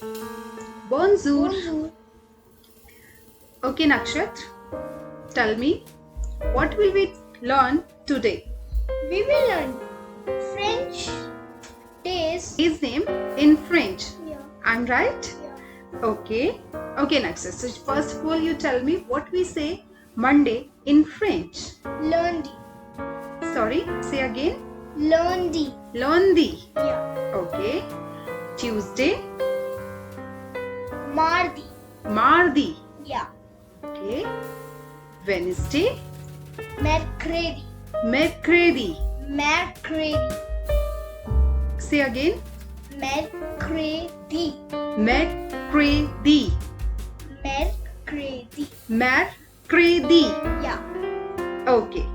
Bonjour. Bonjour. Okay, Nakshat, tell me, what will we learn today? We will learn French days. His name in French. Yeah. I'm right? Yeah. Okay. Okay, Nakshat. So first of all, you tell me what we say Monday in French. Lundi. Sorry, say again. Lundi. Lundi. Yeah. Okay. Tuesday. Mardi. Mardi. Yeah. Okay. Wednesday. Mercredi. Mercredi. Mercredi. Say again. Mercredi. Mercredi. Mercredi. Mercredi. Yeah. Okay.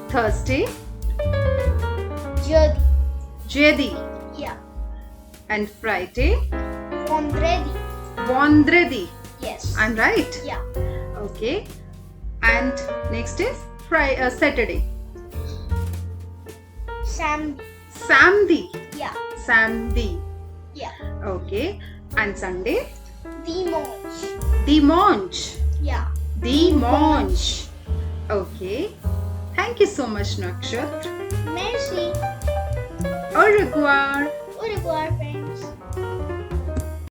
Thursday. Jeudi. Jeudi. Yeah. And Friday. Vendredi. Vendredi. Yes. I'm right? Yeah. Okay. And next is Saturday. Samedi. Samedi. Yeah. Samedi. Yeah. Okay. And Sunday. Dimanche. Dimanche. Yeah. Dimanche. Okay. Thank you so much, Nakshat. Merci. Au revoir. Au revoir, friends.